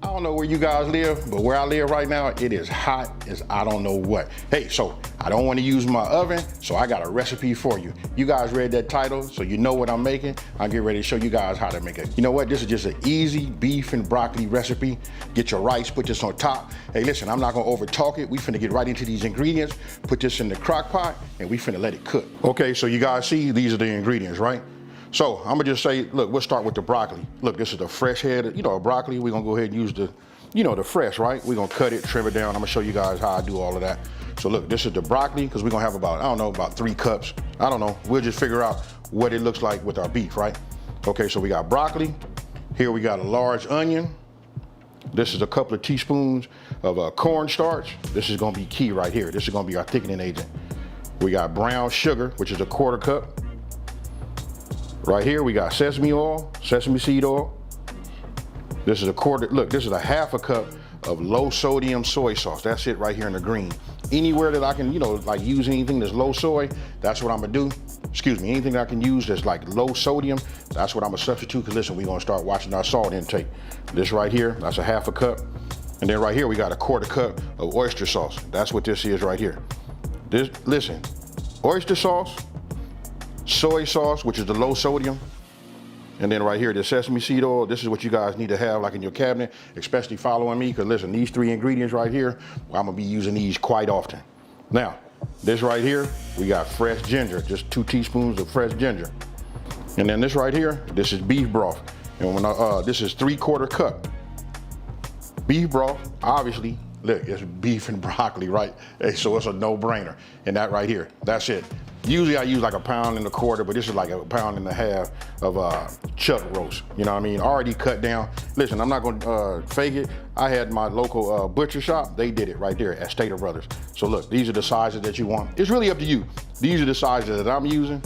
I don't know where you guys live, but where I live right now, it is hot as I don't know what. Hey, so I don't want to use my oven, so I got a recipe for you. You guys read that title, so you know what I'm making. I'm getting ready to show you guys how to make it. You know what? This is just an easy beef and broccoli recipe. Get your rice, put this on top. Hey, listen, I'm not gonna over talk it. We finna get right into these ingredients, put this in the crock pot, and we finna let it cook. Okay, so you guys see, these are the ingredients, right? So I'm gonna just say, look, we'll start with the broccoli. Look, this is the fresh head, broccoli. We're gonna go ahead and use the, the fresh, right? We're gonna cut it, trim it down. I'm gonna show you guys how I do all of that. So look, this is the broccoli, because we're gonna have about 3 cups. I don't know, we'll just figure out what it looks like with our beef, right? Okay, so we got broccoli. Here we got a large onion. This is a couple of teaspoons of cornstarch. This is gonna be key right here. This is gonna be our thickening agent. We got brown sugar, which is a 1/4 cup. Right here, we got sesame oil, sesame seed oil. This is a 1/4, look, this is a 1/2 cup of low sodium soy sauce. That's it right here in the green. Anywhere that I can, like use anything that's low soy, that's what I'm gonna do. Excuse me, anything that I can use that's like low sodium, that's what I'm gonna substitute, because listen, we're gonna start watching our salt intake. This right here, that's a 1/2 cup. And then right here, we got a 1/4 cup of oyster sauce. That's what this is right here. This, listen, oyster sauce, soy sauce, which is the low sodium, and then right here, the sesame seed oil. This is what you guys need to have like in your cabinet, especially following me, because listen, these 3 ingredients right here, I'm gonna be using these quite often. Now, this right here, we got fresh ginger, just 2 teaspoons of fresh ginger. And then this right here, this is beef broth. And when this is 3/4 cup. Beef broth, obviously, look, it's beef and broccoli, right? Hey, so it's a no-brainer. And that right here, that's it. Usually I use like 1 1/4 pounds, but this is like 1.5 pounds of chuck roast. You know what I mean? Already cut down. Listen, I'm not gonna fake it. I had my local butcher shop. They did it right there at Stater Brothers. So look, these are the sizes that you want. It's really up to you. These are the sizes that I'm using.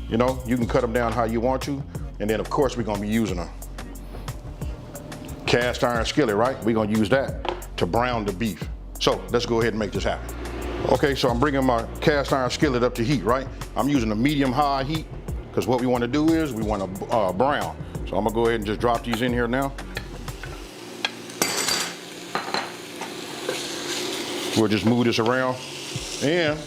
You can cut them down how you want to. And then of course we're gonna be using a cast iron skillet, right? We're gonna use that to brown the beef. So let's go ahead and make this happen. Okay, so I'm bringing my cast iron skillet up to heat, right? I'm using a medium-high heat, because what we want to do is we want to brown. So I'm gonna go ahead and just drop these in here now. We'll just move this around, and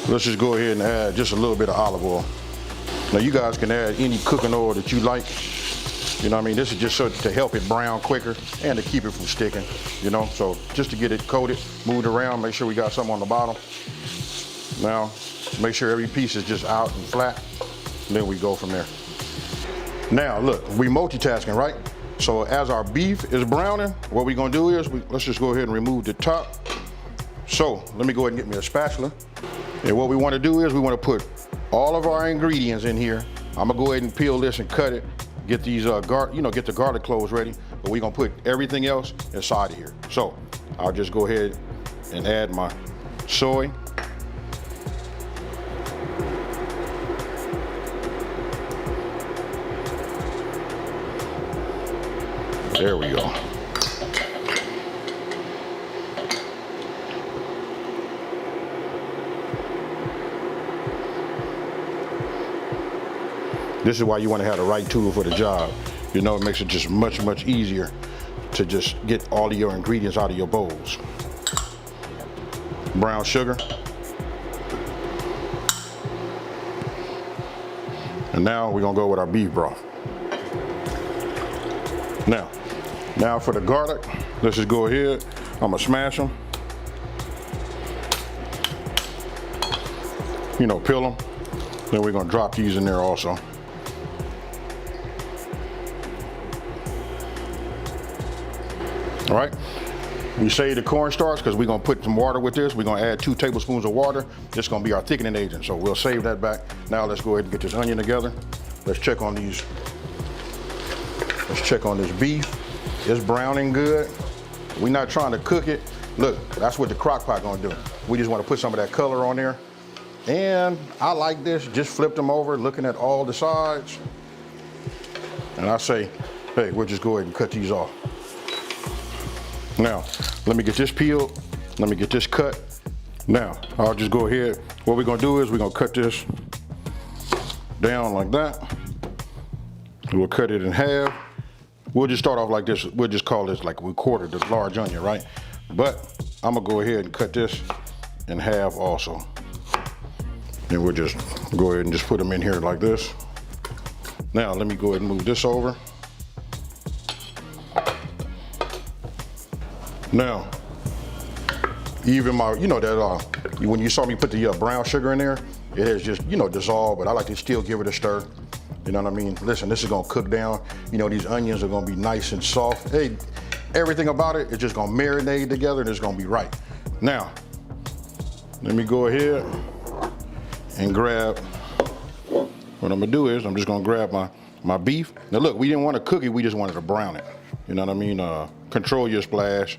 let's just go ahead and add just a little bit of olive oil. Now you guys can add any cooking oil that you like. You know what I mean? This is just so to help it brown quicker and to keep it from sticking, So just to get it coated, moved around, make sure we got something on the bottom. Now, make sure every piece is just out and flat, and then we go from there. Now, look, we multitasking, right? So as our beef is browning, what we're gonna do is, let's just go ahead and remove the top. So let me go ahead and get me a spatula. And what we wanna do is we wanna put all of our ingredients in here. I'm gonna go ahead and peel this and cut it. Get these get the garlic cloves ready, but we're gonna put everything else inside of here. So I'll just go ahead and add my soy. There we go. This is why you want to have the right tool for the job. It makes it just much, much easier to just get all of your ingredients out of your bowls. Brown sugar. And now we're gonna go with our beef broth. Now for the garlic, let's just go ahead. I'm gonna smash them. Peel them. Then we're gonna drop these in there also. All right, we save the cornstarch because we're gonna put some water with this. We're gonna add 2 tablespoons of water. This is gonna be our thickening agent, so we'll save that back. Now let's go ahead and get this onion together. Let's check on these. Let's check on this beef. It's browning good. We're not trying to cook it. Look, that's what the crock pot gonna do. We just wanna put some of that color on there. And I like this, just flip them over, looking at all the sides. And I say, hey, we'll just go ahead and cut these off. Now, let me get this peeled. Let me get this cut. Now, I'll just go ahead. What we're gonna do is we're gonna cut this down like that. We'll cut it in half. We'll just start off like this. We'll just call this like we quartered this large onion, right? But I'm gonna go ahead and cut this in half also. And we'll just go ahead and just put them in here like this. Now let me go ahead and move this over. Now, even my, you know that when you saw me put the brown sugar in there, it has just, you know, dissolved, but I like to still give it a stir. You know what I mean? Listen, this is gonna cook down. You know, these onions are gonna be nice and soft. Hey, everything about it is just gonna marinate together and it's gonna be right. Now, let me go ahead and grab, what I'm gonna do is I'm just gonna grab my beef. Now look, we didn't want to cook it, we just wanted to brown it. You know what I mean? Control your splash.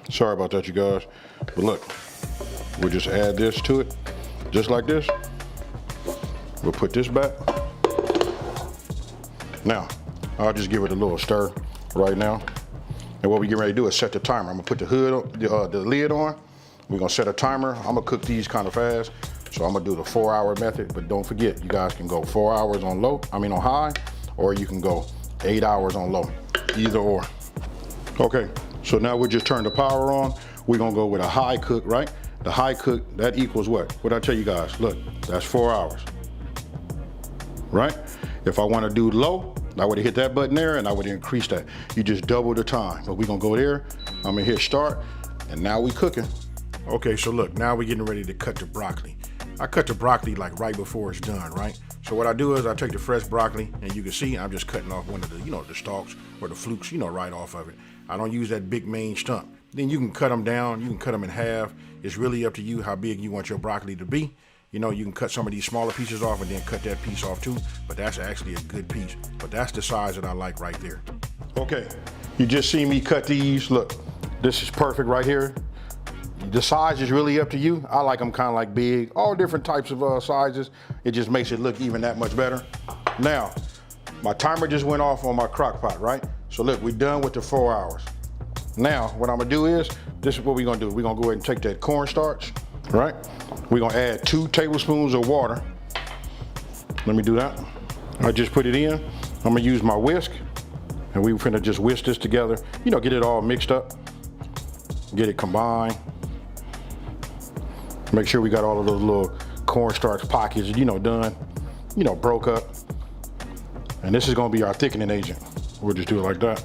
Sorry about that, you guys. But look, we'll just add this to it, just like this. We'll put this back. Now, I'll just give it a little stir right now. And what we get ready to do is set the timer. I'm gonna put the hood, the lid on. We're gonna set a timer. I'm gonna cook these kind of fast. So I'm gonna do the 4-hour method, but don't forget, you guys can go 4 hours on on high, or you can go 8 hours on low, either or. Okay, so now we just turn the power on. We're gonna go with a high cook, right? The high cook, that equals what? What'd I tell you guys? Look, that's 4 hours, right? If I wanna do low, I would hit that button there and I would increase that. You just double the time. But we're gonna go there, I'm gonna hit start, and now we cooking. Okay, so look, now we're getting ready to cut the broccoli. I cut the broccoli like right before it's done, right? So what I do is I take the fresh broccoli, and you can see I'm just cutting off one of the, you know, the stalks or the flukes, you know, right off of it. I don't use that big main stump. Then you can cut them down, you can cut them in half. It's really up to you how big you want your broccoli to be. You know, you can cut some of these smaller pieces off and then cut that piece off too, but that's actually a good piece. But that's the size that I like right there. Okay, you just see me cut these. Look, this is perfect right here. The size is really up to you. I like them kind of like big, all different types of sizes. It just makes it look even that much better. Now, my timer just went off on my crock pot, right? So look, we're done with the 4 hours. Now, what I'm gonna do is, this is what we're gonna do. We're gonna go ahead and take that cornstarch, right? We're gonna add 2 tablespoons of water. Let me do that. I just put it in. I'm gonna use my whisk, and we're finna just whisk this together. You know, get it all mixed up, get it combined. Make sure we got all of those little cornstarch pockets, you know, done, you know, broke up. And this is gonna be our thickening agent. We'll just do it like that.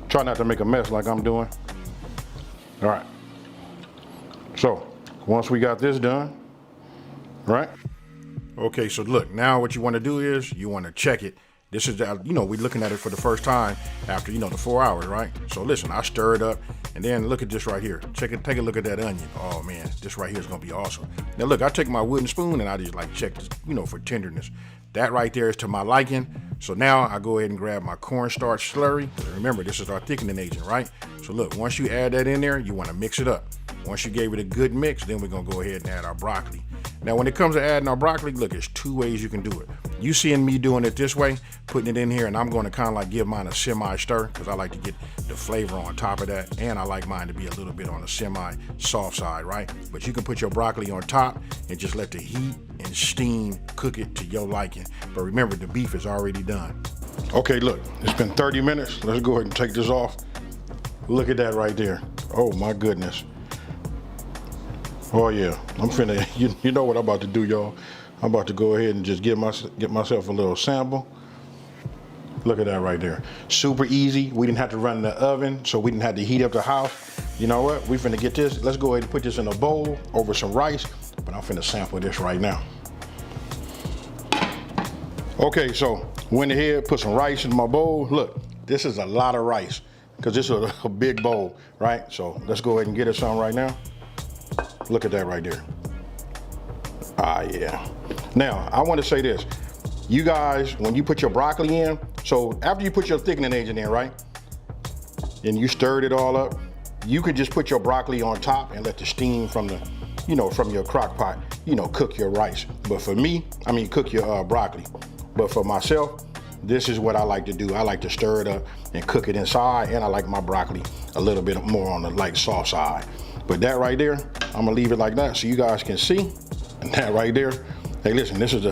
Try not to make a mess like I'm doing. All right. So once we got this done, right? Okay, so look, now what you wanna do is you wanna check it. This is, you know, we're looking at it for the first time after, you know, the 4 hours, right? So listen, I stir it up, and then look at this right here. Check it, take a look at that onion. Oh man, this right here is gonna be awesome. Now look, I take my wooden spoon and I just like check this, you know, for tenderness. That right there is to my liking. So now I go ahead and grab my cornstarch slurry. Remember, this is our thickening agent, right? So look, once you add that in there, you wanna mix it up. Once you gave it a good mix, then we're gonna go ahead and add our broccoli. Now, when it comes to adding our broccoli, look, there's 2 ways you can do it. You seeing me doing it this way, putting it in here, and I'm gonna kind of like give mine a semi-stir, because I like to get the flavor on top of that, and I like mine to be a little bit on the semi-soft side, right? But you can put your broccoli on top and just let the heat and steam cook it to your liking. But remember, the beef is already done. Okay, look, it's been 30 minutes. Let's go ahead and take this off. Look at that right there. Oh my goodness. Oh yeah, I'm finna, you know what I'm about to do, y'all. I'm about to go ahead and just get myself a little sample. Look at that right there. Super easy. We didn't have to run in the oven, so we didn't have to heat up the house. You know what? We finna get this. Let's go ahead and put this in a bowl over some rice, but I'm finna sample this right now. Okay, so went ahead, put some rice in my bowl. Look, this is a lot of rice, because this is a big bowl, right? So let's go ahead and get it some right now. Look at that right there. Ah, yeah. Now, I want to say this. You guys, when you put your broccoli in, so after you put your thickening agent in, right, and you stirred it all up, you could just put your broccoli on top and let the steam from the, you know, from your crock pot, you know, cook your rice. But for me, I mean, cook your broccoli. But for myself, this is what I like to do. I like to stir it up and cook it inside, and I like my broccoli a little bit more on the light soft side. But that right there, I'm gonna leave it like that so you guys can see. And that right there, hey listen, this is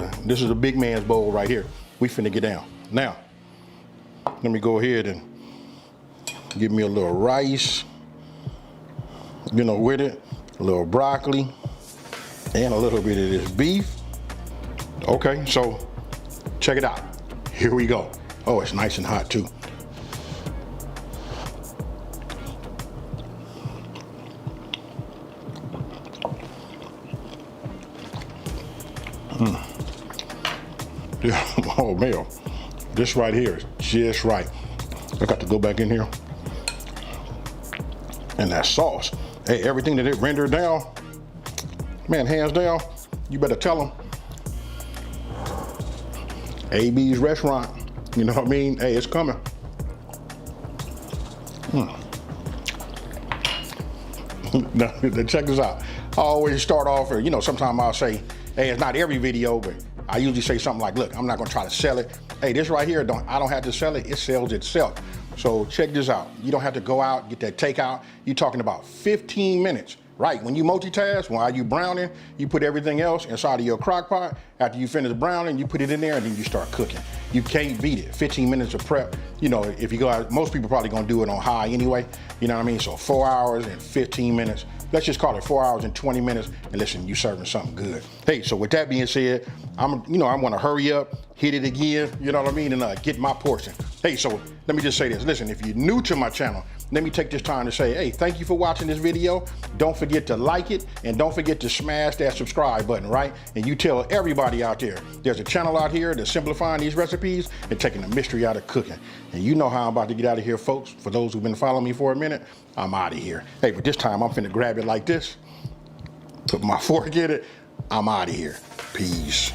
a big man's bowl right here. We finna get down. Now, Let me go ahead and give me a little rice, you know, with it, a little broccoli, and a little bit of this beef. Okay, so check it out. Here we go. Oh, it's nice and hot too. Yeah, oh man, this right here is just right. I got to go back in here. And that sauce, hey, everything that it rendered down, man, hands down, you better tell them. AB's restaurant, you know what I mean? Hey, it's coming. Now, check this out. I always start off, or you know, sometimes I'll say, hey, it's not every video, but I usually say something like, look, I'm not gonna try to sell it. Hey, this right here, I don't have to sell it, it sells itself. So check this out. You don't have to go out, get that takeout. You're talking about 15 minutes, right? When you multitask, while you browning, you put everything else inside of your crock pot. After you finish browning, you put it in there and then you start cooking. You can't beat it. 15 minutes of prep. You know, if you go out, most people probably gonna do it on high anyway. You know what I mean? So 4 hours and 15 minutes. Let's just call it 4 hours and 20 minutes. And listen, you serving something good. Hey, so with that being said, I want to hurry up, hit it again, you know what I mean, and get my portion. Hey, so let me just say this. Listen, if you're new to my channel, let me take this time to say, hey, thank you for watching this video. Don't forget to like it, and don't forget to smash that subscribe button, right? And you tell everybody out there, there's a channel out here that's simplifying these recipes and taking the mystery out of cooking. And you know how I'm about to get out of here, folks. For those who've been following me for a minute, I'm out of here. Hey, but this time I'm finna grab it like this, put my fork in it, I'm out of here. Peace.